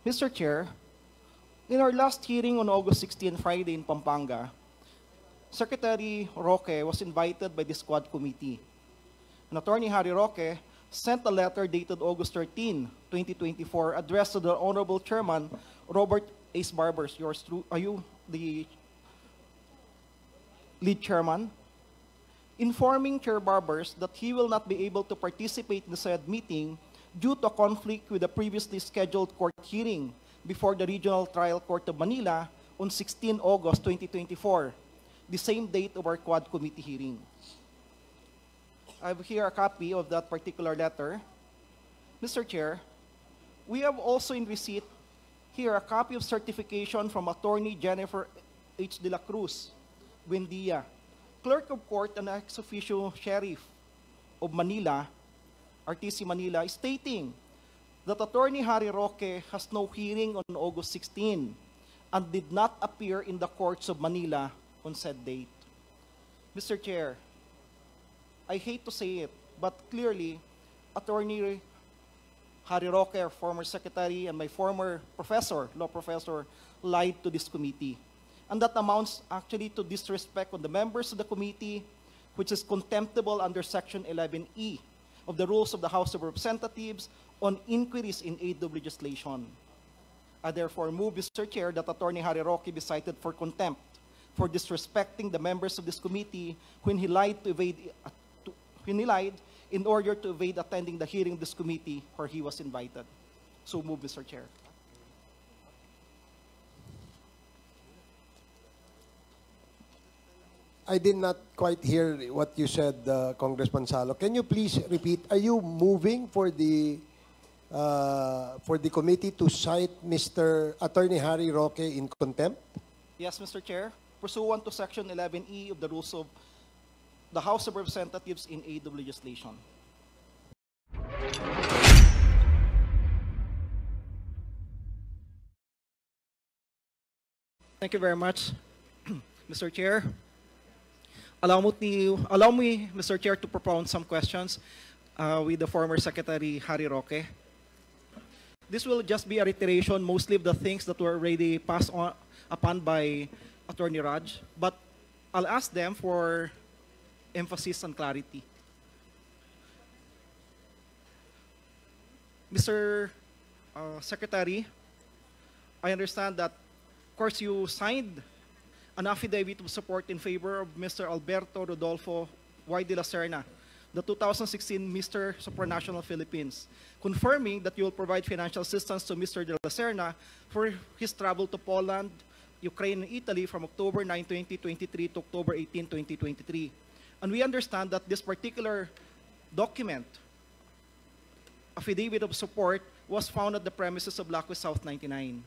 Mr. Chair, in our last hearing on August 16, Friday in Pampanga, Secretary Roque was invited by the Squad Committee. And Attorney Harry Roque sent a letter dated August 13, 2024, addressed to the Honorable Chairman, Robert Ace Barbers. Are you the lead chairman? Informing Chair Barbers that he will not be able to participate in the said meeting due to a conflict with the previously scheduled court hearing before the Regional Trial Court of Manila on 16 August 2024, the same date of our Quad Committee hearing. I have here a copy of that particular letter. Mr. Chair, we have also in receipt here a copy of certification from Attorney Jennifer H. de la Cruz, Buendia, Clerk of Court and ex-officio Sheriff of Manila, RTC Manila, stating that Attorney Harry Roque has no hearing on August 16 and did not appear in the courts of Manila on said date. Mr. Chair, I hate to say it, but clearly, Attorney Harry Roque, our former secretary, and my former professor, law professor, lied to this committee. And that amounts actually to disrespect on the members of the committee, which is contemptible under Section 11E of the Rules of the House of Representatives on inquiries in aid of legislation. I therefore move, Mr. Chair, that Attorney Harry Roque be cited for contempt for disrespecting the members of this committee when he lied in order to evade attending the hearing of this committee where he was invited. So move, Mr. Chair. I did not quite hear what you said, Congressman Salo. Can you please repeat? Are you moving for the committee to cite Mr. Attorney Harry Roque in contempt? Yes, Mr. Chair. Pursuant to Section 11E of the Rules of the House of Representatives in aid of legislation. Thank you very much, Mr. Chair. Allow me, Mr. Chair, to propound some questions with the former Secretary Harry Roque. This will just be a reiteration mostly of the things that were already passed on upon by Attorney Raj, but I'll ask them for emphasis and clarity. Mr. Secretary, I understand that, of course, you signed an affidavit of support in favor of Mr. Alberto Rodolfo Y. de la Serna, the 2016 Mr. Supranational Philippines, confirming that you will provide financial assistance to Mr. de la Serna for his travel to Poland, Ukraine, and Italy from October 9, 2023 to October 18, 2023. And we understand that this particular document, affidavit of support, was found at the premises of Blackwest South 99.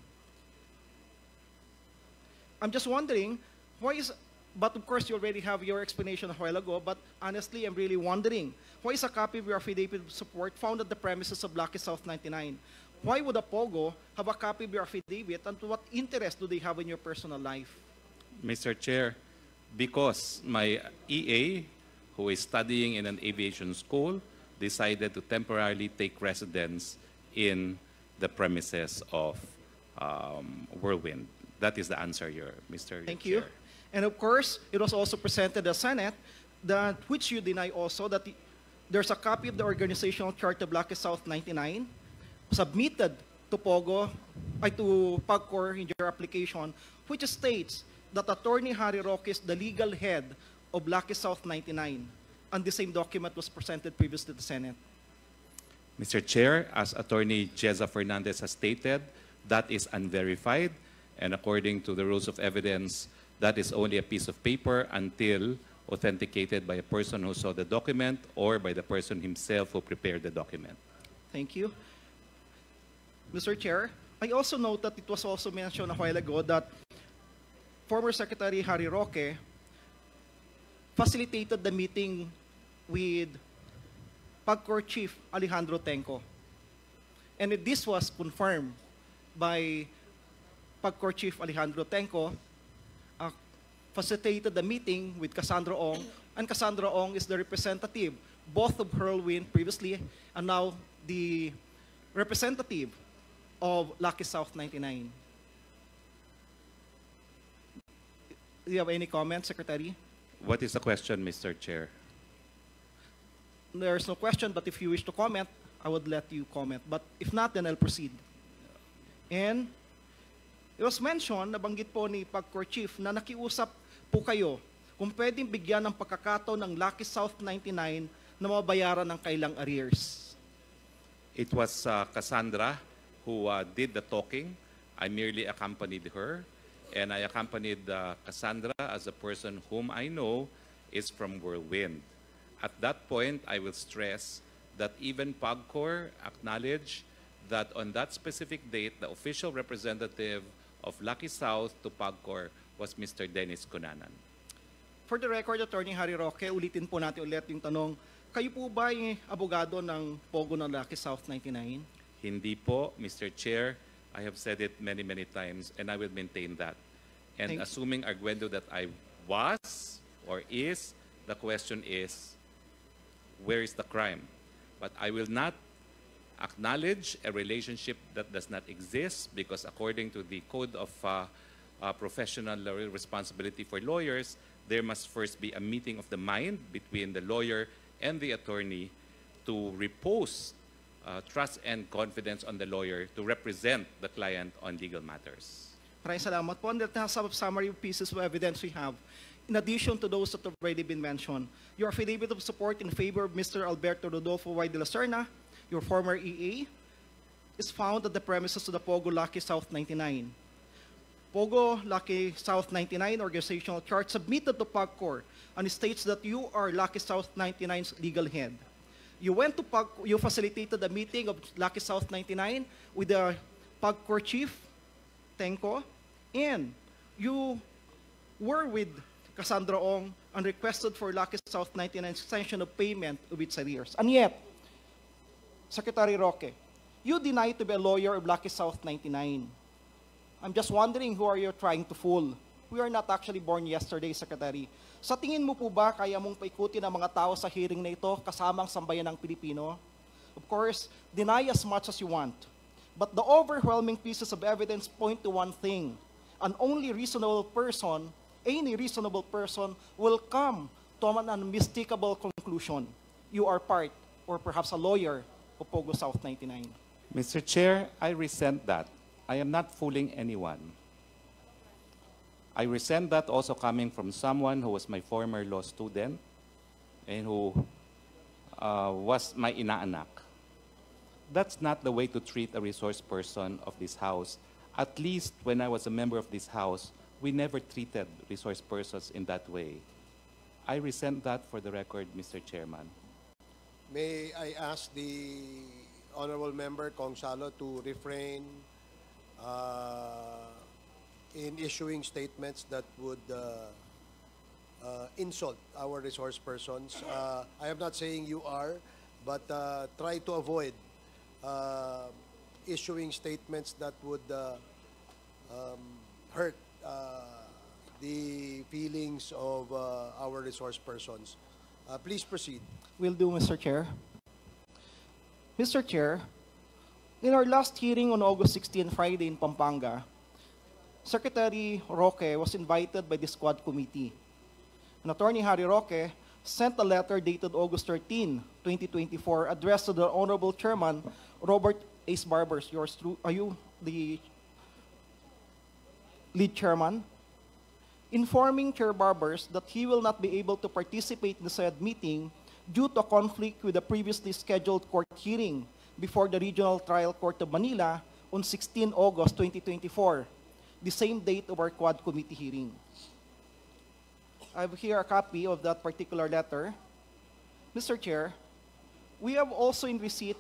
I'm just wondering, but of course you already have your explanation a while ago, but honestly, I'm really wondering, why is a copy of your affidavit of support found at the premises of Blackwest South 99? Why would a POGO have a copy of your affidavit, and what interest do they have in your personal life? Mr. Chair, because my EA, who is studying in an aviation school, decided to temporarily take residence in the premises of Whirlwind. That is the answer, Mr. Thank Chair. you. And of course, it was also presented to the Senate, that which you deny also, that there's a copy of the organizational chart of Blackwest South 99 submitted to POGO, to PAGCOR in your application, which states that Attorney Harry Roque is the legal head of Blackwest South 99, and the same document was presented previously to the Senate. Mr. Chair, as Attorney Jeza Fernandez has stated, that is unverified, and according to the rules of evidence, that is only a piece of paper until authenticated by a person who saw the document or by the person himself who prepared the document. Thank you. Mr. Chair, I also note that it was also mentioned a while ago that former Secretary Harry Roque facilitated the meeting with PAGCOR Chief Alejandro Tenco. And this was confirmed by PAGCOR Chief Alejandro Tenco, facilitated the meeting with Cassandra Ong, and Cassandra Ong is the representative both of Whirlwind previously and now the representative of Lucky South 99. Do you have any comments, Secretary? What is the question, Mr. Chair? There's no question, but if you wish to comment, I would let you comment. But if not, then I'll proceed. And it was mentioned, nabanggit po ni Pagcor Chief, na nakiusap po kayo kung pwedeng bigyan ng pagkakataon ng Lucky South 99 na mabayaran ng kailang arrears. It was Cassandra who did the talking. I merely accompanied her, and I accompanied Cassandra as a person whom I know is from Whirlwind. At that point, I will stress that even Pagcor acknowledged that on that specific date, the official representative of Lucky South to Pagcor was Mr. Dennis Cunanan. For the record, Attorney Harry Roque, ulitin po natin ulit yung tanong, kayo po ba yung abogado ng Pogo ng Lucky South 99? Hindi po, Mr. Chair. I have said it many, many times, and I will maintain that. And Thank you. assuming, Arguendo, that I was or is, the question is, where is the crime? But I will not acknowledge a relationship that does not exist because according to the Code of Professional Responsibility for Lawyers, there must first be a meeting of the mind between the lawyer and the attorney to repose trust and confidence on the lawyer to represent the client on legal matters. Maraming salamat po. And the summary pieces of evidence we have, in addition to those that have already been mentioned, your affidavit of support in favor of Mr. Alberto Rodolfo Y. de la Serna, your former EA, is found at the premises of the Pogo Lucky South 99. Pogo Lucky South 99 organizational chart submitted to Pagcor and states that you are Lucky South 99's legal head. You went to Pagcor, you facilitated a meeting of Lucky South 99 with the Pagcor chief, Tenko, and you were with Cassandra Ong and requested for Lucky South 99 extension of payment of its arrears. And yet, Secretary Roque, you deny to be a lawyer of Lucky South 99. I'm just wondering who are you trying to fool? We are not actually born yesterday, Secretary. Sa tingin mo po ba kaya mong paikutin ang mga tao sa hearing na ito kasamang sambayan ng Pilipino? Of course, deny as much as you want. But the overwhelming pieces of evidence point to one thing. An only reasonable person, any reasonable person, will come to an unmistakable conclusion. You are part, or perhaps a lawyer, of Pogo South 99. Mr. Chair, I resent that. I am not fooling anyone. I resent that also coming from someone who was my former law student and who was my inaanak. That's not the way to treat a resource person of this House. At least when I was a member of this House, we never treated resource persons in that way. I resent that for the record, Mr. Chairman. May I ask the honorable member, Kong Salo, to refrain in issuing statements that would insult our resource persons. I am not saying you are, but try to avoid issuing statements that would hurt the feelings of our resource persons. Please proceed. Will do, Mr. Chair. Mr. Chair, in our last hearing on August 16, Friday in Pampanga, Secretary Roque was invited by the Squad Committee. And Attorney Harry Roque sent a letter dated August 13, 2024, addressed to the Honorable Chairman, Robert Ace Barbers. Yours true. Are you the lead chairman? Informing Chair Barbers that he will not be able to participate in the said meeting due to a conflict with the previously scheduled court hearing before the Regional Trial Court of Manila on 16 August 2024, the same date of our Quad Committee hearing. I have here a copy of that particular letter. Mr. Chair, we have also in receipt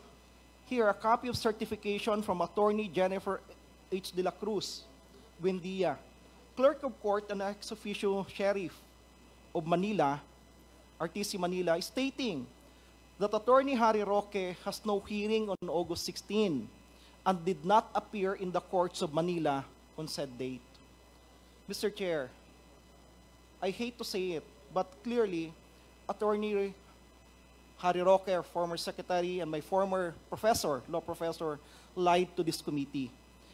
here a copy of certification from Attorney Jennifer H. de la Cruz, Buendia, Clerk of Court and ex-officio Sheriff of Manila, RTC Manila, stating that Attorney Harry Roque has no hearing on August 16 and did not appear in the courts of Manila on said date. Mr. Chair, I hate to say it, but clearly, Attorney Harry Roque, our former secretary, and my former professor, law professor, lied to this committee.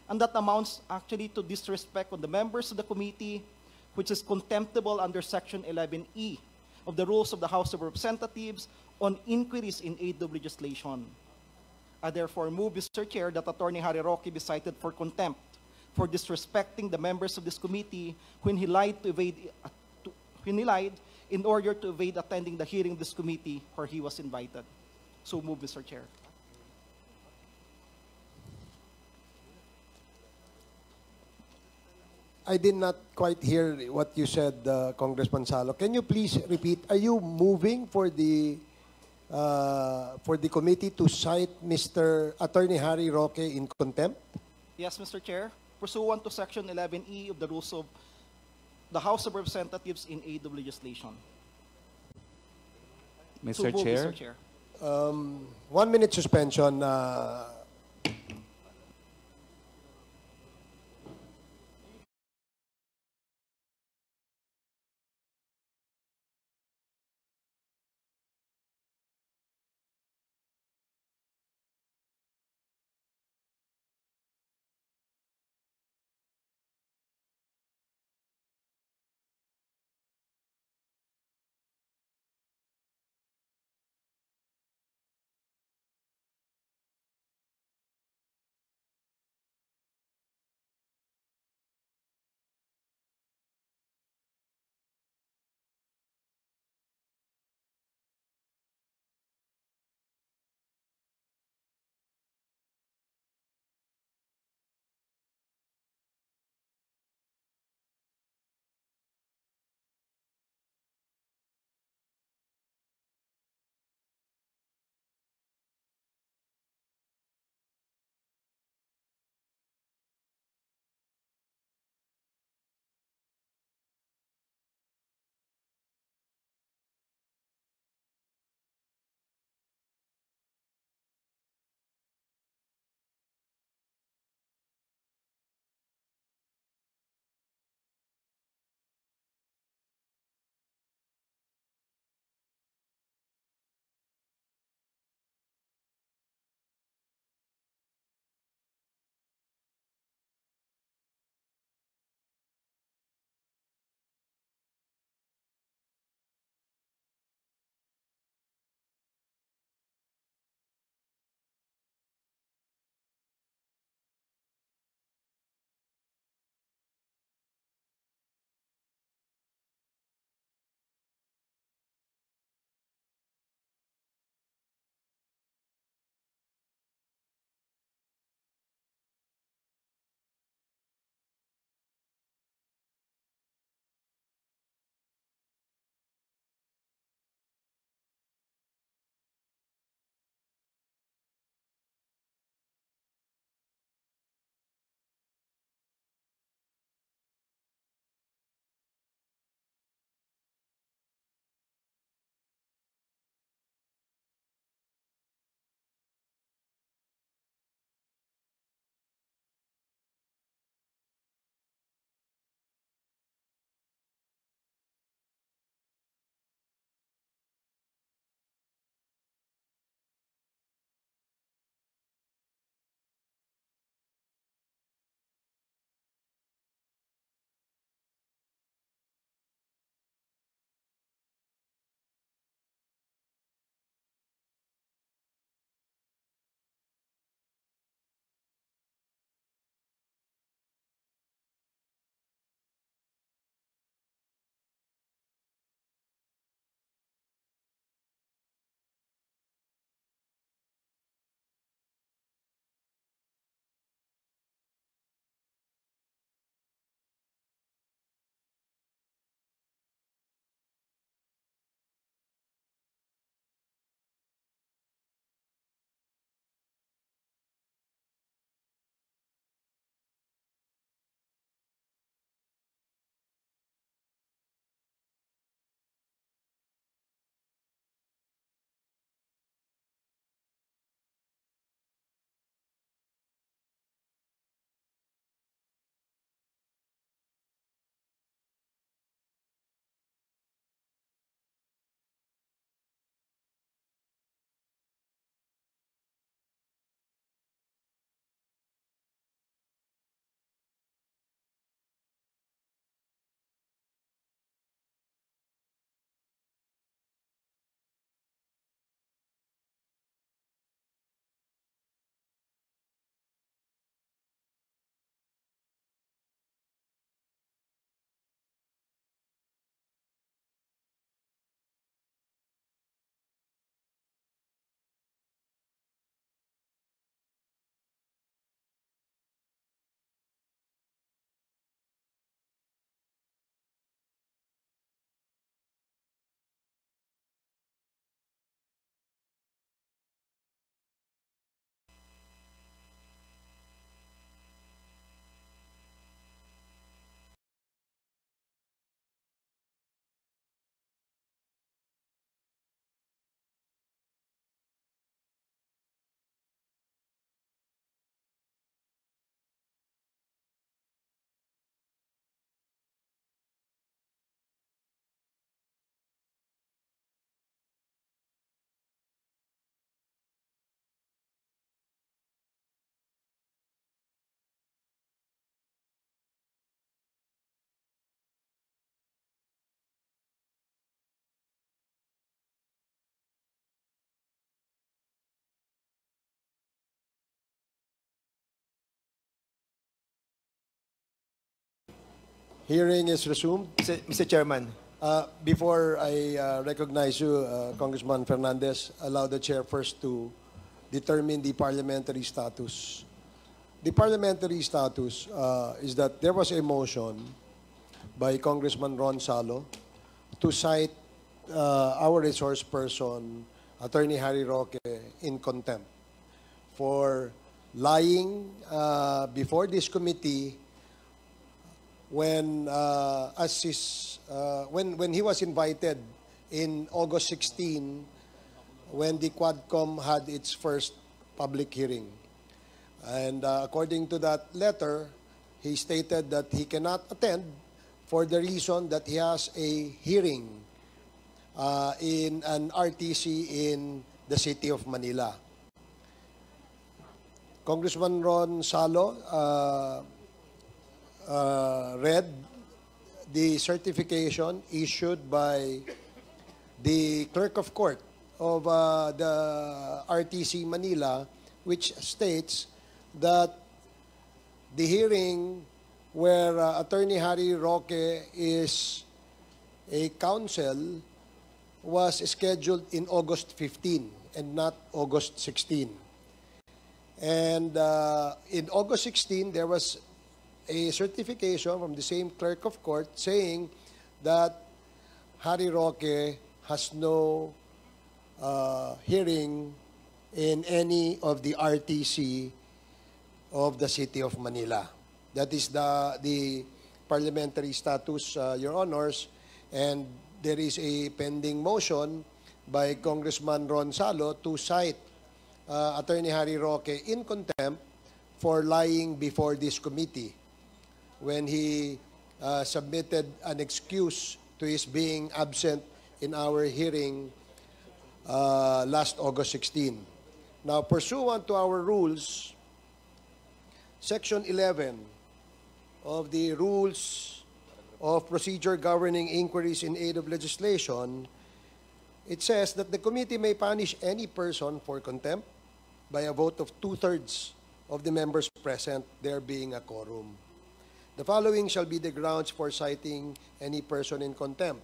And that amounts actually to disrespect on the members of the committee, which is contemptible under Section 11E of the Rules of the House of Representatives on inquiries in aid of legislation. I therefore move, Mr. Chair, that Attorney Harry Roque be cited for contempt for disrespecting the members of this committee when he lied in order to evade attending the hearing of this committee where he was invited. So move, Mr. Chair. I did not quite hear what you said, Congressman Salo. Can you please repeat? Are you moving for the committee to cite Mr. Attorney Harry Roque in contempt? Yes, Mr. Chair. Pursuant to Section 11E of the Rules of the House of Representatives in aid of legislation. So Mr. move, Chair, Mr. Chair. 1 minute suspension. Hearing is resumed. Mr. Chairman, Before I recognize you, Congressman Fernandez, allow the chair first to determine the parliamentary status. The parliamentary status is that there was a motion by Congressman Ron Salo to cite our resource person, Attorney Harry Roque, in contempt for lying before this committee when when he was invited in August 16 when the Quadcom had its first public hearing. And according to that letter, he stated that he cannot attend for the reason that he has a hearing in an RTC in the city of Manila. Congressman Ron Salo read the certification issued by the clerk of court of the RTC Manila, which states that the hearing where Attorney Harry Roque is a counsel was scheduled in August 15 and not August 16. And in August 16, there was a certification from the same clerk of court saying that Harry Roque has no hearing in any of the RTC of the city of Manila. That is the parliamentary status, Your Honors, and there is a pending motion by Congressman Ron Salo to cite Attorney Harry Roque in contempt for lying before this committee when he submitted an excuse to his being absent in our hearing last August 16. Now, pursuant to our rules, Section 11 of the Rules of Procedure Governing Inquiries in Aid of Legislation, it says that the committee may punish any person for contempt by a vote of 2/3 of the members present, there being a quorum. The following shall be the grounds for citing any person in contempt.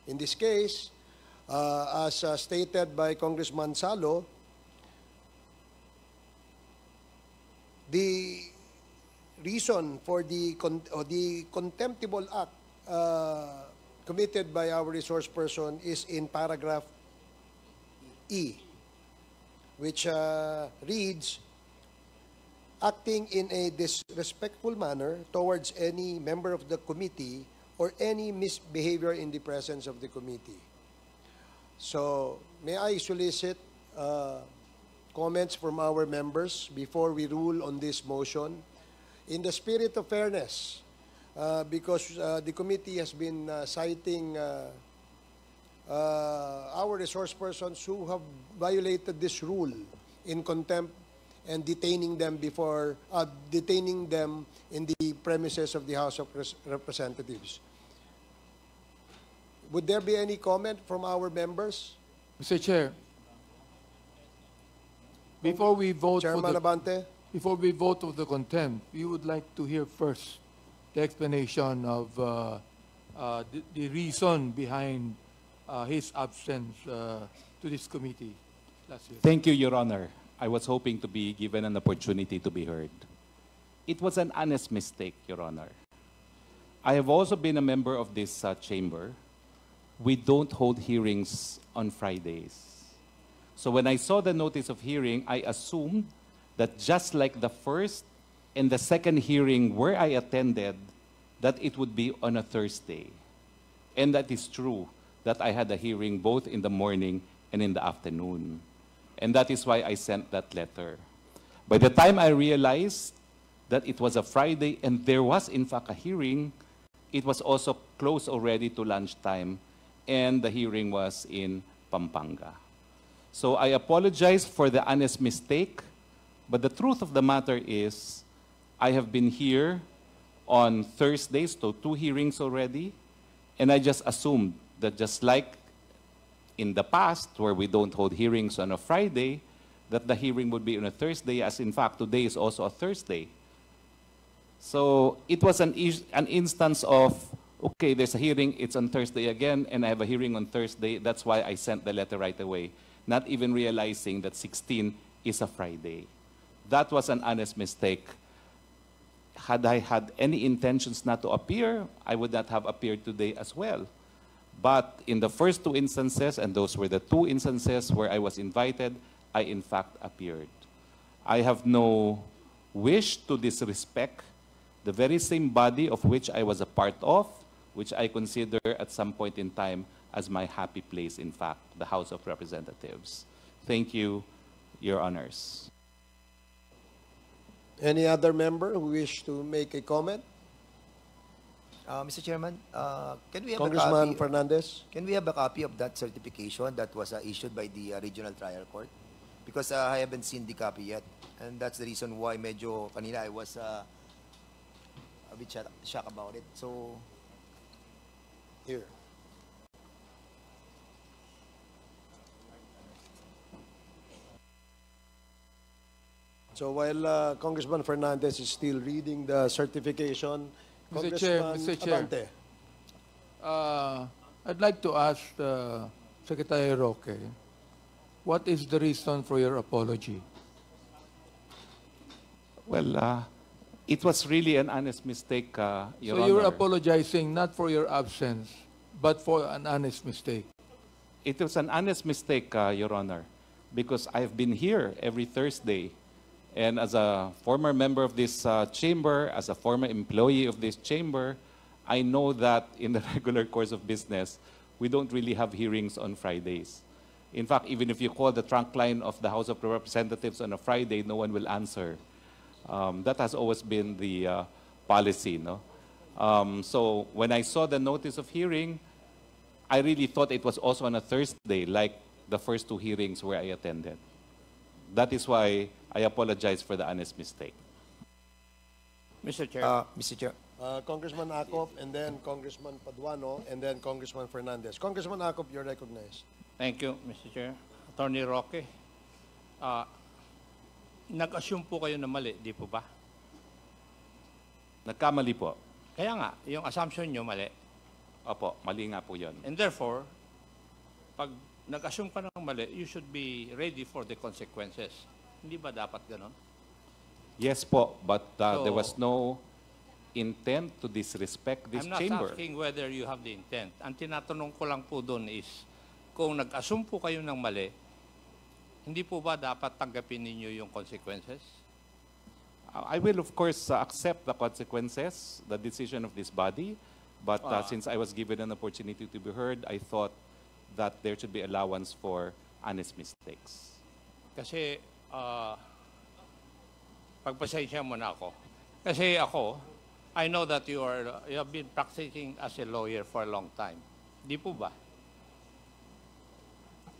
In this case, as stated by Congressman Salo, the reason for the contemptible act committed by our resource person is in paragraph E, which reads, acting in a disrespectful manner towards any member of the committee or any misbehavior in the presence of the committee. So, may I solicit comments from our members before we rule on this motion? In the spirit of fairness, because the committee has been citing our resource persons who have violated this rule in contempt and detaining them in the premises of the House of Representatives. Would there be any comment from our members? Mr. Chair, before we vote Chairman Abante? before we vote of the contempt, we would like to hear first the explanation of the reason behind his absence to this committee last year. Thank you, Your Honor. I was hoping to be given an opportunity to be heard. It was an honest mistake, Your Honor. I have also been a member of this chamber. We don't hold hearings on Fridays. So when I saw the notice of hearing, I assumed that just like the first and the second hearing where I attended, that it would be on a Thursday. And that is true, that I had a hearing both in the morning and in the afternoon. And that is why I sent that letter. By the time I realized that it was a Friday and there was in fact a hearing, it was also close already to lunchtime, and the hearing was in Pampanga. So I apologize for the honest mistake, but the truth of the matter is I have been here on Thursdays, so 2 hearings already, and I just assumed that just like in the past, where we don't hold hearings on a Friday, that the hearing would be on a Thursday, as in fact today is also a Thursday. So it was an instance of, okay, there's a hearing, it's on Thursday again, and I have a hearing on Thursday. That's why I sent the letter right away, not even realizing that 16 is a Friday. That was an honest mistake. Had I had any intentions not to appear, I would not have appeared today as well. But in the first two instances, and those were the two instances where I was invited, I in fact appeared. I have no wish to disrespect the very same body of which I was a part of, which I consider at some point in time as my happy place, in fact, the House of Representatives. Thank you, Your Honors. Any other member who wish to make a comment? Mr. Chairman, can we have Congressman a copy? Fernandez? Can we have a copy of that certification that was issued by the Regional Trial Court? Because I haven't seen the copy yet, and that's the reason why medyo kanina I was a bit shocked about it. So, Here. So while Congressman Fernandez is still reading the certification, Mr. Chair, Congressman Mr. Chair. Abante. I'd like to ask Secretary Roque, what is the reason for your apology? Well, it was really an honest mistake, Your So Honor. you're apologizing not for your absence, but for an honest mistake. It was an honest mistake, Your Honor, because I've been here every Thursday. And as a former member of this chamber, as a former employee of this chamber, I know that in the regular course of business, we don't really have hearings on Fridays. In fact, even if you call the trunk line of the House of Representatives on a Friday, no one will answer. That has always been the policy, no? So when I saw the notice of hearing, I really thought it was also on a Thursday, like the first two hearings where I attended. That is why I apologize for the honest mistake. Mr. Chair. Mr. Chair, Congressman Acop, and then Congressman Paduano, and then Congressman Fernandez. Congressman Acop, you're recognized. Thank you, Mr. Chair. Attorney Roque, nag-assume po kayo na mali, di po ba? Nagkamali po. Kaya nga, yung assumption nyo mali. Opo, mali nga po yun. And therefore, pag nag-assume ka ng mali, you should be ready for the consequences. Hindi ba dapat ganon? Yes po, but So- there was no intent to disrespect this I'm not chamber. asking whether you have the intent. Ang tinatanong ko lang po doon is, kung nag-assume po kayo ng mali, hindi po ba dapat tanggapin ninyo yung consequences? I will, of course, accept the consequences, the decision of this body. But since I was given an opportunity to be heard, I thought that there should be allowance for honest mistakes. Kasi, pagpasensya mo na ako. Kasi ako, I know that you have been practicing as a lawyer for a long time. Di po ba?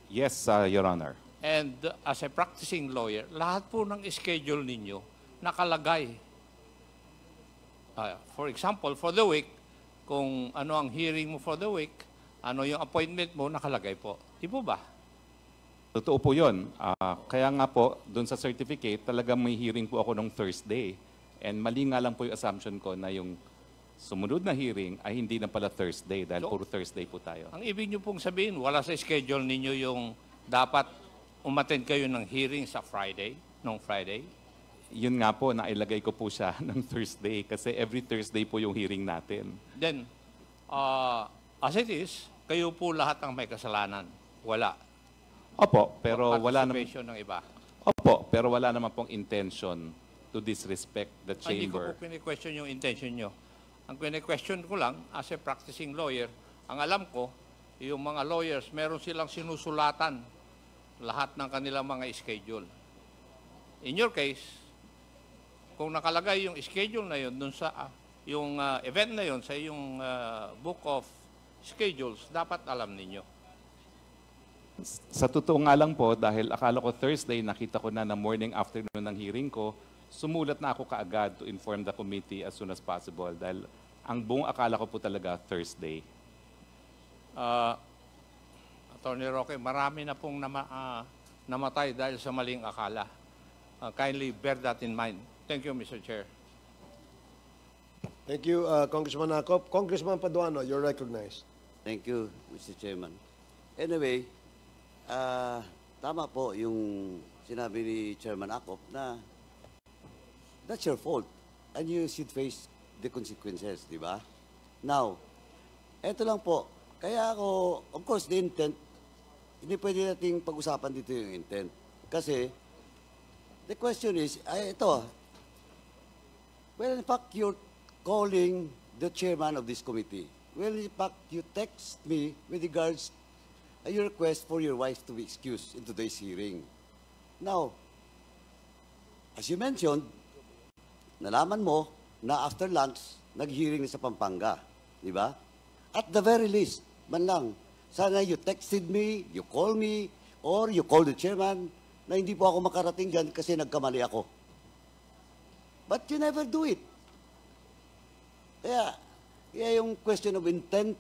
Yes, Your Honor. And as a practicing lawyer, lahat po ng schedule ninyo nakalagay. For example, for the week, kung ano ang hearing mo for the week, ano yung appointment mo, nakalagay po. Di po ba? Totoo po yun. Kaya nga po, dun sa certificate, talagang may hearing po ako nung Thursday. And mali nga lang po yung assumption ko na yung sumunod na hearing ay hindi na pala Thursday dahil So, puro Thursday po tayo. Ang ibig nyo pong sabihin, wala sa schedule ninyo yung dapat umattend kayo ng hearing sa Friday, nung Friday? Yun nga po, nailagay ko po siya ng Thursday kasi every Thursday po yung hearing natin. Then, as it is, kayo po lahat ang may kasalanan. Wala. Opo, pero wala naman. Participation ng iba. Opo, pero wala naman pong intention to disrespect the Hindi ko chamber. po pini-question yung intention nyo. Ang pini-question ko lang, as a practicing lawyer, ang alam ko, yung mga lawyers, meron silang sinusulatan lahat ng kanilang mga schedule. In your case, kung nakalagay yung schedule na yun dun sa yung event na yun sa yung book of schedules, dapat alam ninyo. Sa totoo nga lang po, dahil akala ko Thursday, nakita ko na morning afternoon ng hearing ko, sumulat na ako kaagad to inform the committee as soon as possible dahil ang buong akala ko po talaga Thursday. Attorney Roque, marami na pong namatay dahil sa maling akala. Kindly bear that in mind. Thank you, Mr. Chair. Thank you, Congressman Acop. Congressman Paduano, you're recognized. Thank you, Mr. Chairman. Anyway, tama po yung sinabi ni Chairman Acop na that's your fault and you should face the consequences, di ba? Now, eto lang po. Kaya ako, of course, the intent, hindi pwede nating pag-usapan dito yung intent. Kasi, the question is, ito, well, in fact, you're calling the chairman of this committee. Well, in fact, you text me with regards your request for your wife to be excused in today's hearing. Now, as you mentioned, nalaman mo na after lunch, nag-hearing na sa Pampanga. Di ba? At the very least, man lang, sana you texted me, you call me, or you call the chairman na hindi po ako makarating dyan kasi nagkamali ako. But you never do it. Kaya yung question of intent,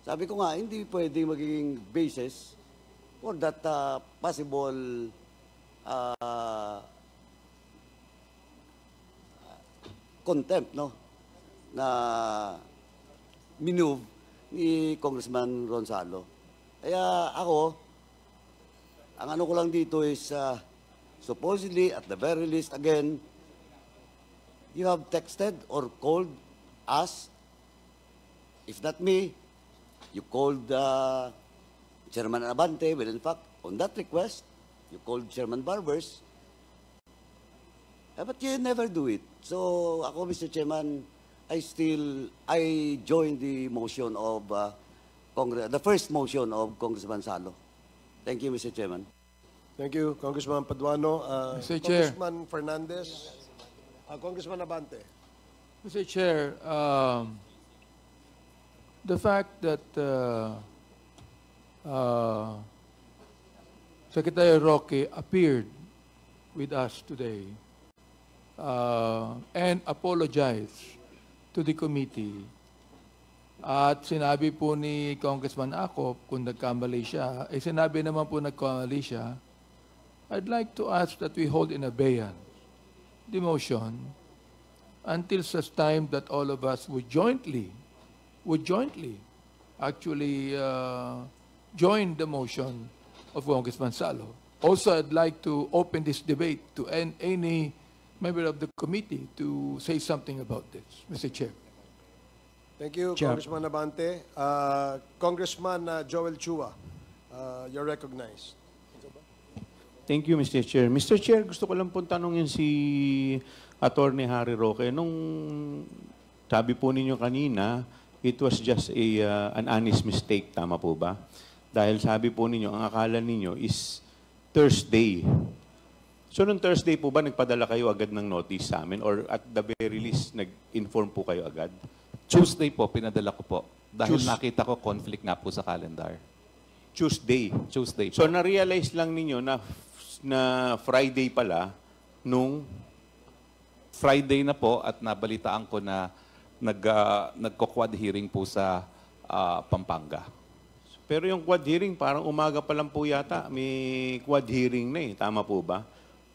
sabi ko nga, hindi pwede magiging basis for that possible contempt, no? Na minove ni Congressman Ronzalo. Kaya ako, ang ano ko lang dito is, supposedly, at the very least, again, you have texted or called us. If not me, you called Chairman Abante. Well, in fact, on that request, you called Chairman Barbers. But you never do it. So, ako, Mr. Chairman, I join the motion of the first motion of Congressman Salo. Thank you, Mr. Chairman. Thank you, Congressman Paduano. Mr. Chair. Congressman Fernandez. Congressman Abante. Mr. Chair, the fact that Secretary Roque appeared with us today and apologized to the committee at sinabi po ni Congressman Acop kung nagkamali siya, sinabi naman po nagkamali siya, I'd like to ask that we hold in abeyance the motion until such time that all of us would jointly actually join the motion of Congressman Salo. Also, I'd like to open this debate to any member of the committee to say something about this, Mr. Chair. Thank you, Chair. Congressman Abante. Congressman Joel Chua, you're recognized. Thank you, Mr. Chair. Mr. Chair, gusto ko lang po tanungin si Attorney Harry Roque. Nung sabi po ninyo kanina, it was just an honest mistake, tama po ba? Dahil sabi po ninyo, ang akala ninyo is Thursday. So, nung Thursday po ba, nagpadala kayo agad ng notice sa amin? Or at the very least, nag-inform po kayo agad? Tuesday po, pinadala ko po. Dahil nakita ko conflict nga po sa calendar. Tuesday. Tuesday po. So, na-realize lang ninyo na Friday pala nung Friday na po at nabalitaan ko na nagko-quad hearing po sa Pampanga. Pero yung quad hearing, parang umaga pa lang po yata. May quad hearing na eh. Tama po ba?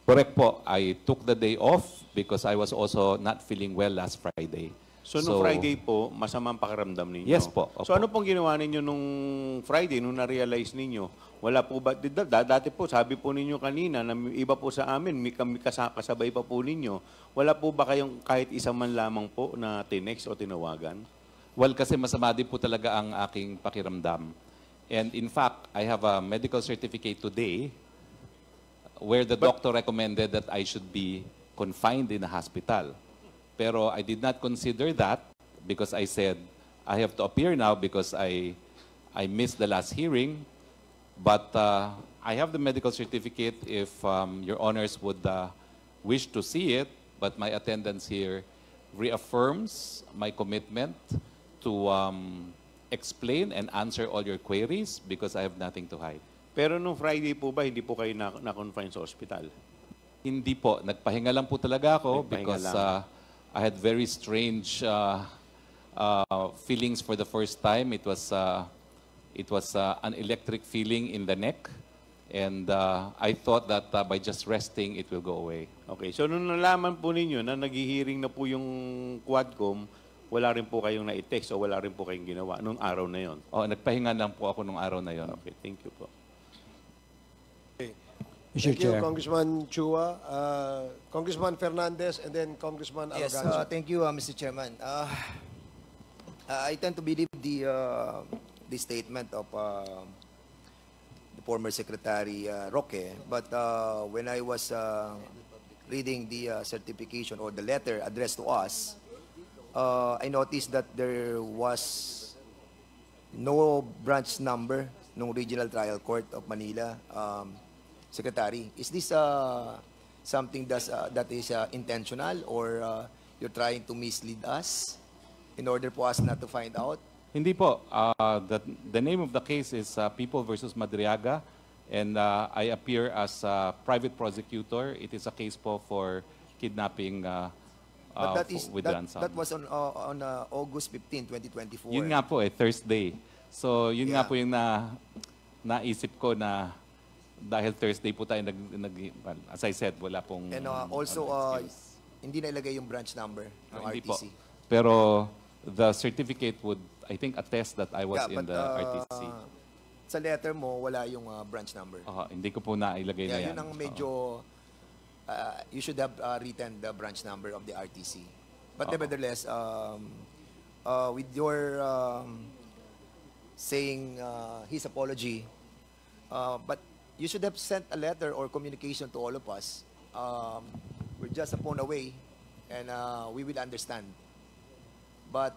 Correct po. I took the day off because I was also not feeling well last Friday. So, nung Friday po, masamang pakiramdam ninyo? Yes po. Opo. So, ano pong ginawa ninyo nung Friday, nung na-realize ninyo? Wala po ba? Dati po, sabi po ninyo kanina, na iba po sa amin, may kasabay pa po ninyo. Wala po ba kayong kahit isang man lamang po na tinext o tinawagan? Well, kasi masama din po talaga ang aking pakiramdam. And in fact, I have a medical certificate today where the doctor recommended that I should be confined in a hospital. Pero I did not consider that because I said, I have to appear now because I missed the last hearing. But I have the medical certificate if your honors would wish to see it. But my attendance here reaffirms my commitment to explain and answer all your queries because I have nothing to hide. Pero nung Friday po ba, hindi po kayo na-confine sa ospital? Hindi po. Nagpahinga lang po talaga ako Nagpahinga because lang. I had very strange feelings for the first time. It was an electric feeling in the neck. And I thought that by just resting, it will go away. Okay, so nung nalaman po ninyo na naghihiring na po yung Quadcom, wala rin po kayong na-text o wala rin po kayong ginawa nung araw na yon? Oh, nagpahinga lang po ako nung araw na yon. Okay, thank you po. Thank Mr. you, Chair. Congressman Chua. Congressman Fernandez and then Congressman Yes, Arrogancia. thank you, Mr. Chairman. I tend to believe the statement of the former Secretary Roque, but when I was reading the certification or the letter addressed to us, I noticed that there was no branch number ng Regional Trial Court of Manila. Secretary, is this something that is intentional, or you're trying to mislead us in order for us not to find out? Hindi po. The name of the case is People versus Madriaga, and I appear as a private prosecutor. It is a case po for kidnapping But with ransom. that was on August 15, 2024. Yun nga po Thursday. So yun nga Yeah. po yung naisip ko na dahil Thursday po tayo well, as I said, wala pong And also, excuse. hindi na ilagay yung branch number ng Hindi po. RTC. Pero the certificate would, I think, attest that I was in but the RTC. sa letter mo, wala yung branch number. Hindi ko po nailagay na Yeah, yan. yun ang medyo, you should have written the branch number of the RTC. But nevertheless, with your saying his apology, but you should have sent a letter or communication to all of us. We're just a phone away, and we will understand. But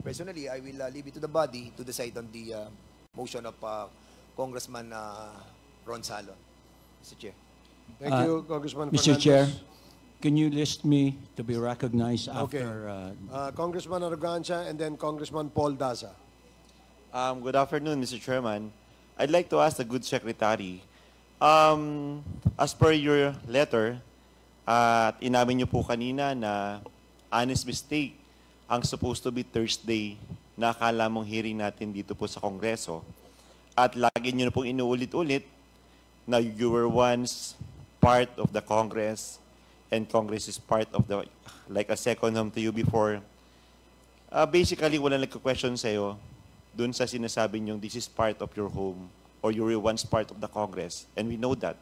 personally, I will leave it to the body to decide on the motion of Congressman Ron Salon. Mr. Chair. Thank you, Congressman Mr. Fernandez. Chair, can you list me to be recognized Okay. after? Congressman Arrogancia and then Congressman Paul Daza. Good afternoon, Mr. Chairman. I'd like to ask the good secretary, as per your letter, at inamin niyo po kanina na honest mistake ang supposed to be Thursday na akala mong hearing natin dito po sa Kongreso. At lagi niyo na pong inuulit-ulit na you were once part of the Congress and Congress is part of the, like a second home to you before. Basically, walang nagka-question sa'yo dun sa sinasabi niyong this is part of your home or you were once part of the Congress. And we know that.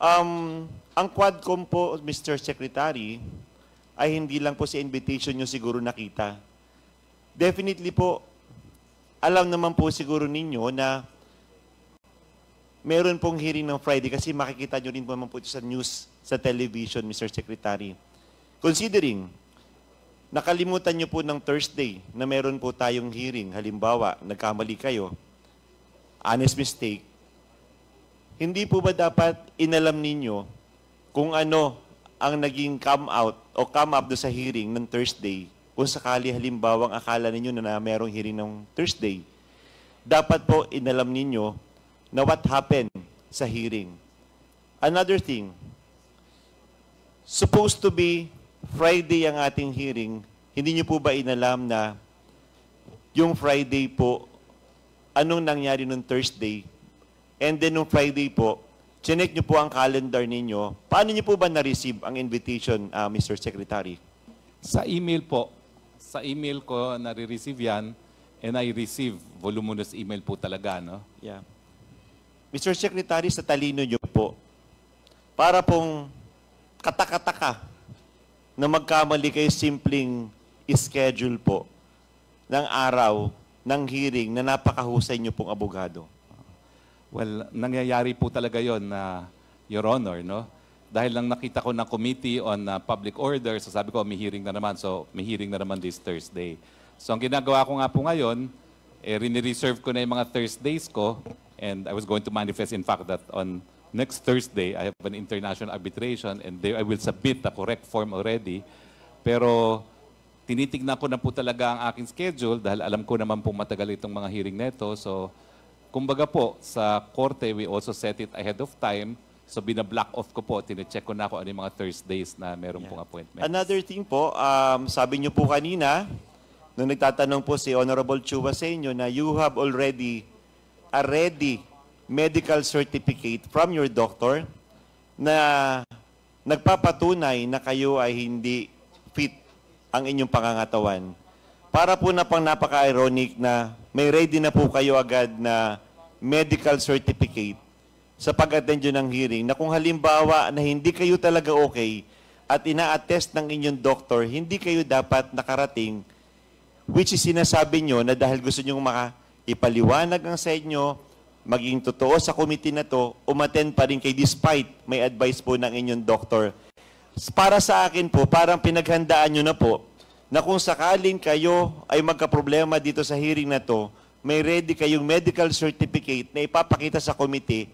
Ang Quadcom po, Mr. Secretary, ay hindi lang po sa invitation niyo siguro nakita. Definitely po, alam naman po siguro ninyo na meron pong hearing ng Friday kasi makikita nyo rin po naman po ito sa news, sa television, Mr. Secretary. Considering, nakalimutan nyo po ng Thursday na meron po tayong hearing, halimbawa, nagkamali kayo, honest mistake, hindi po ba dapat inalam ninyo kung ano ang naging come out o come up do sa hearing ng Thursday kung sakali halimbawang akala ninyo na merong hearing ng Thursday? Dapat po inalam ninyo na what happened sa hearing. Another thing, supposed to be Friday ang ating hearing, hindi niyo po ba inalam na yung Friday po, anong nangyari nung Thursday, and then nung Friday po, chinek niyo po ang calendar ninyo, paano niyo po ba na-receive ang invitation, Mr. Secretary? Sa email po. Sa email ko, nare-receive yan, and I receive voluminous email po talaga, no? Yeah. Mr. Secretary, sa talino niyo po, para pong katakataka na magkamali kayo simpleng schedule po ng araw ng hearing na napakahusay niyo pong abogado. Well, nangyayari po talaga yon na Your Honor, no? Dahil lang nakita ko ng Committee on Public Order, so sabi ko, may hearing na naman. So, may hearing na naman this Thursday. So, ang ginagawa ko nga po ngayon, rini-reserve ko na yung mga Thursdays ko, and I was going to manifest, in fact, that on next Thursday, I have an international arbitration, and there I will submit the correct form already. Pero, tinitignan ko na po talaga ang aking schedule, dahil alam ko naman po matagal itong mga hearing neto. So, kumbaga po, sa korte, we also set it ahead of time. So, bina-block off ko po, tine-check ko na kung ano yung mga Thursdays na meron pong appointment. Another thing po, sabi niyo po kanina, nung nagtatanong po si Honorable Chua sa inyo na you have already a ready medical certificate from your doctor na nagpapatunay na kayo ay hindi fit ang inyong pangangatawan. Para po na pang napaka-ironic na may ready na po kayo agad na medical certificate sa pag-attend nyo ng hearing na kung halimbawa na hindi kayo talaga okay at ina-attest ng inyong doktor, hindi kayo dapat nakarating, which is sinasabi nyo na dahil gusto nyo ipaliwanag ang sa inyo, maging totoo sa committee na to, umattend pa rin kayo despite may advice po ng inyong doktor. Para sa akin po, parang pinaghandaan nyo na po na kung sakaling kayo ay magkaproblema dito sa hearing na to, may ready kayong medical certificate na ipapakita sa committee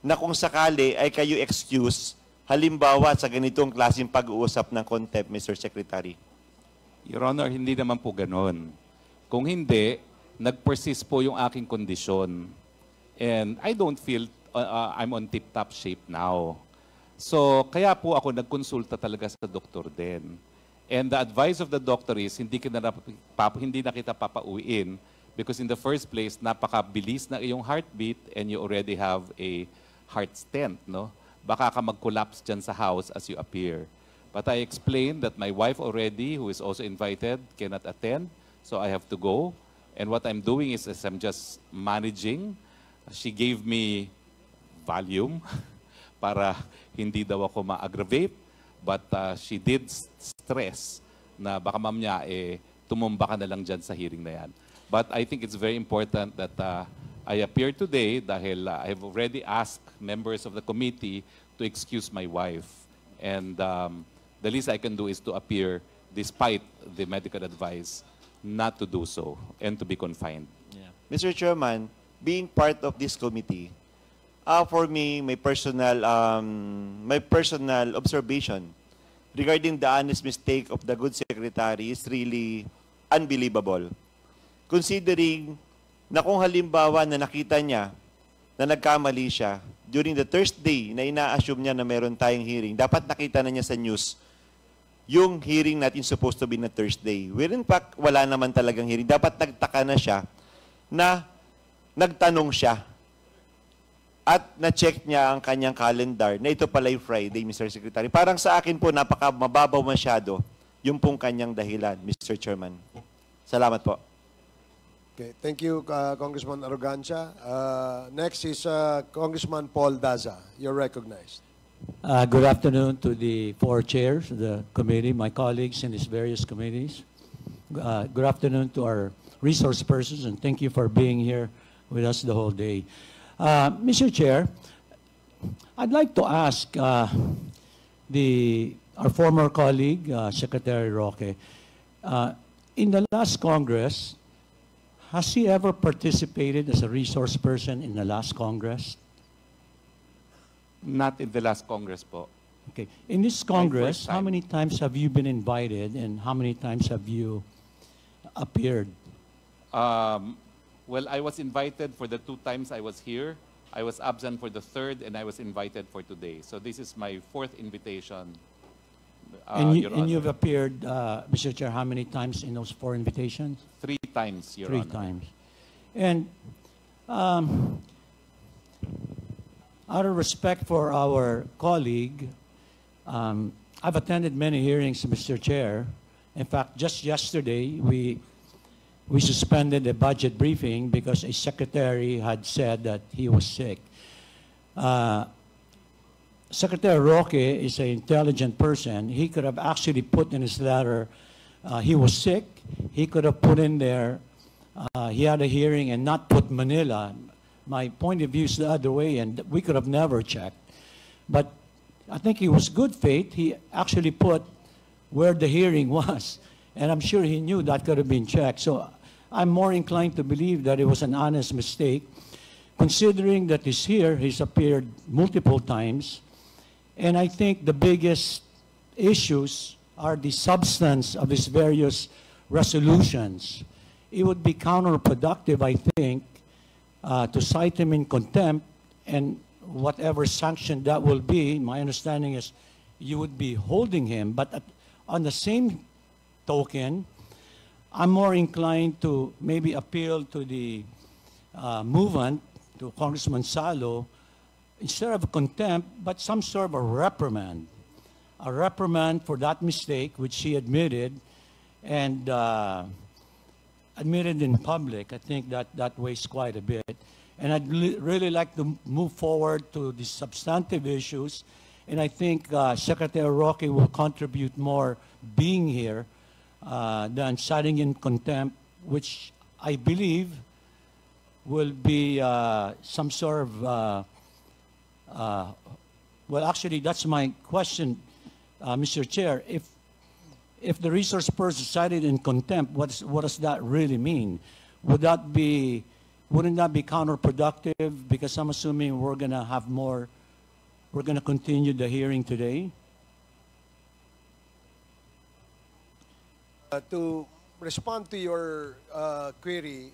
na kung sakali ay kayo excuse, halimbawa sa ganitong klaseng pag-uusap ng contempt, Mr. Secretary. Your Honor, hindi naman po ganon. Kung hindi, nag-persist po yung aking kondisyon. And I don't feel I'm on tip-top shape now. So, kaya po ako nagkonsulta talaga sa doktor din. And the advice of the doctor is, hindi na kita papauwiin because in the first place, napakabilis na iyong heartbeat and you already have a heart stent, no? Baka ka mag-collapse dyan sa house as you appear. But I explained that my wife already, who is also invited, cannot attend, so I have to go. And what I'm doing is I'm just managing. She gave me Valium para hindi daw ako ma-aggravate. But she did stress na baka ma'am niya, tumumba ka na lang dyan sa hearing na yan. But I think it's very important that I appear today dahil I have already asked members of the committee to excuse my wife. And the least I can do is to appear despite the medical advice not to do so and to be confined. Yeah. Mr. Chairman, being part of this committee, for me, my personal observation regarding the honest mistake of the good secretary is really unbelievable. Considering na kung halimbawa na nakita niya na nagkamali siya during the Thursday na ina-assume niya na meron tayong hearing, dapat nakita na niya sa news yung hearing natin supposed to be na Thursday. Where in fact, wala naman talagang hearing. Dapat nagtaka na siya na nagtanong siya at na-check niya ang kanyang calendar na ito pala yung Friday, Mr. Secretary. Parang sa akin po, napaka-mababaw masyado yung pong kanyang dahilan, Mr. Chairman. Salamat po. Okay, thank you, Congressman Arrogancia. Next is Congressman Paul Daza. You're recognized. Good afternoon to the four chairs of the committee, my colleagues in these various committees. Good afternoon to our resource persons, and thank you for being here with us the whole day. Mr. Chair, I'd like to ask our former colleague, Secretary Roque, in the last Congress, has he ever participated as a resource person in the last Congress? Not in the last Congress po. Okay. In this Congress, how many times have you been invited and how many times have you appeared? Well, I was invited for the 2 times I was here. I was absent for the 3rd, and I was invited for today. So this is my 4th invitation. And Your Honor. you've appeared, Mr. Chair, how many times in those 4 invitations? 3 times, Your 3 Honor. times. And out of respect for our colleague, I've attended many hearings, Mr. Chair. In fact, just yesterday, we suspended a budget briefing because a secretary had said that he was sick. Secretary Roque is an intelligent person. He could have actually put in his letter, he was sick. He could have put in there, he had a hearing and not put Manila. My point of view is the other way, and we could have never checked. But I think he was good faith. He actually put where the hearing was, and I'm sure he knew that could have been checked. So I'm more inclined to believe that it was an honest mistake, considering that he's here, he's appeared multiple times, and I think the biggest issues are the substance of his various resolutions. It would be counterproductive, I think, to cite him in contempt, and whatever sanction that will be, my understanding is you would be holding him. But on the same token, I'm more inclined to maybe appeal to the movement to Congressman Salo, instead of contempt, but some sort of a reprimand for that mistake, which he admitted, and admitted in public. I think that weighs quite a bit. And I'd really like to move forward to the substantive issues. And I think Secretary Roque will contribute more being here than citing in contempt, which I believe will be some sort of, well, actually, that's my question, Mr. Chair. If the resource person cited in contempt, what does that really mean? Wouldn't that be counterproductive? Because I'm assuming we're going to continue the hearing today. To respond to your query,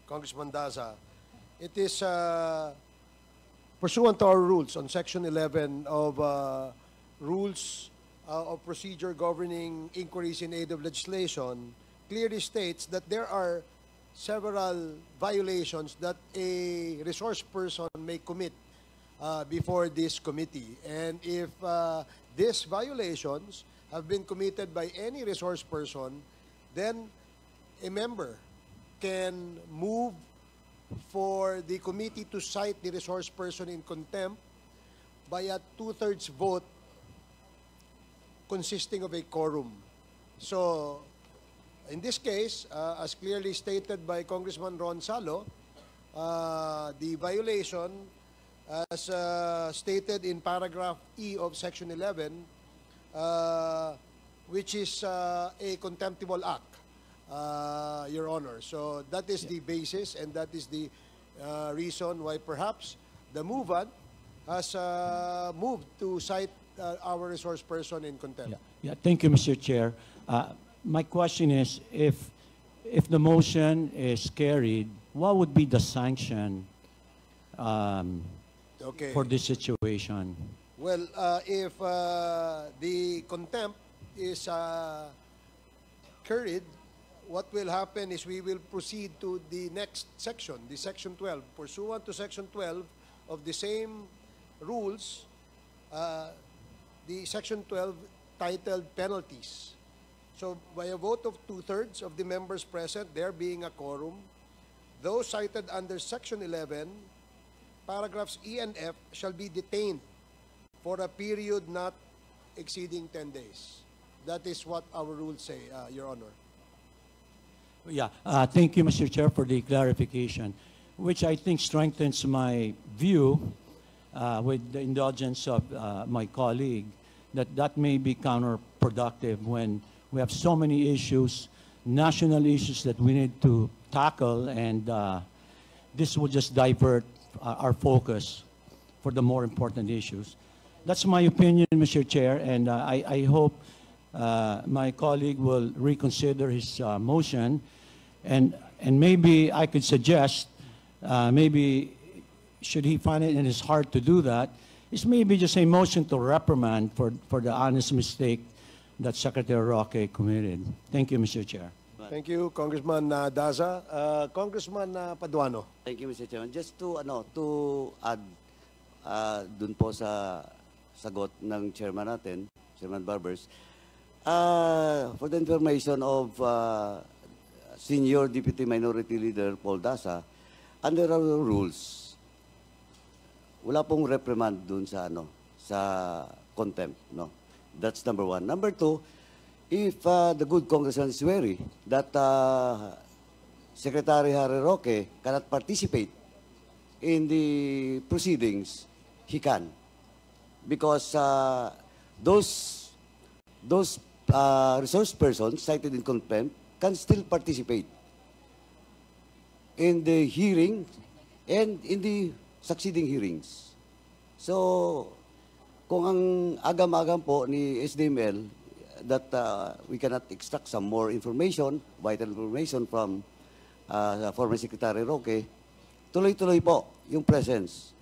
Congressman Daza, it is pursuant to our rules on Section 11 of Rules of Procedure Governing Inquiries in Aid of Legislation, clearly states that there are several violations that a resource person may commit before this committee. And if these violations have been committed by any resource person, then a member can move for the committee to cite the resource person in contempt by a 2/3 vote consisting of a quorum. So, in this case, as clearly stated by Congressman Ron Salo, the violation, as stated in paragraph E of Section 11, which is a contemptible act, Your Honor. So that is the basis, and that is the reason why perhaps the movant has moved to cite our resource person in contempt. Yeah. Thank you, Mr. Chair. My question is, if the motion is carried, what would be the sanction for this situation? Well, if the contempt is carried, what will happen is we will proceed to the next section, the Section 12. Pursuant to Section 12 of the same rules, the Section 12 titled Penalties. So by a vote of 2/3 of the members present, there being a quorum, those cited under Section 11, paragraphs E and F shall be detained for a period not exceeding 10 days. That is what our rules say, Your Honor. Yeah, thank you, Mr. Chair, for the clarification, which I think strengthens my view with the indulgence of my colleague, that may be counterproductive when we have so many issues, national issues that we need to tackle, and this will just divert our focus for the more important issues. That's my opinion, Mr. Chair, and I hope my colleague will reconsider his motion, and maybe I could suggest, maybe should he find it in his heart to do that, is maybe just a motion to reprimand for the honest mistake that Secretary Roque committed. Thank you, Mr. Chair. Thank you, Congressman Daza. Congressman Paduano. Thank you, Mr. Chairman. Just to add dun po sa sagot ng chairman natin, Chairman Barbers, for the information of Senior Deputy Minority Leader Paul Daza, under our rules, wala pong reprimand dun sa sa contempt, no? That's number one. Number two, if the good Congressman is wary that Secretary Harry Roque cannot participate in the proceedings, he can. Because those resource persons cited in contempt can still participate in the hearing and in the succeeding hearings. So, kung ang agam-agam po ni SDML that we cannot extract some more information, vital information from former Secretary Roque, tuloy-tuloy po yung presence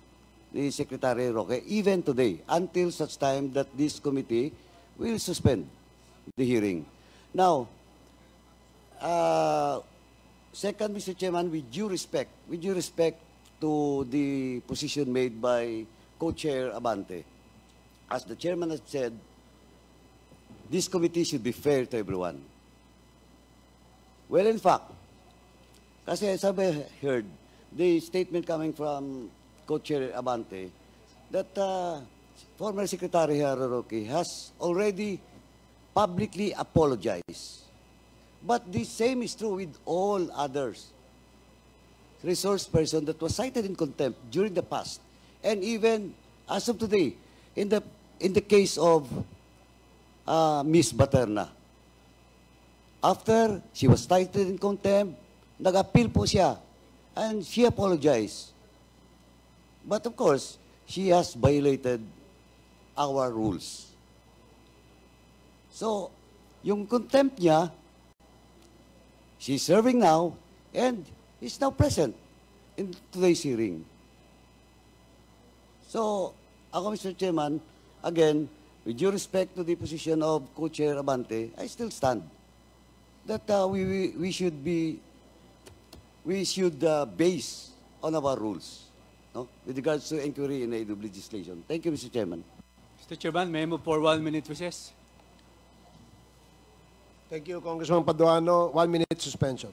ni Secretary Roque even today until such time that this committee will suspend the hearing. Now, second, Mr. Chairman, with due respect to the position made by Co-Chair Abante. As the chairman has said, this committee should be fair to everyone. Well, in fact, kasi as I heard, the statement coming from Co-Chair Abante that former Secretary Harry Roque has already publicly apologized. But the same is true with all others. Resource person that was cited in contempt during the past, and even as of today, in the case of Miss Baterna, after she was cited in contempt, nag-appeal po siya, and she apologized. But of course, she has violated our rules. So, yung contempt niya, she's serving now, and is now present in today's hearing. So, ako, Mr. Chairman, again, with due respect to the position of Co-Chair Abante, I still stand that we should base on our rules, no, with regards to inquiry in aid of legislation. Thank you, Mr. Chairman. Mr. Chairman, may I move for 1 minute recess? Thank you, Congressman Paduano. 1 minute suspension.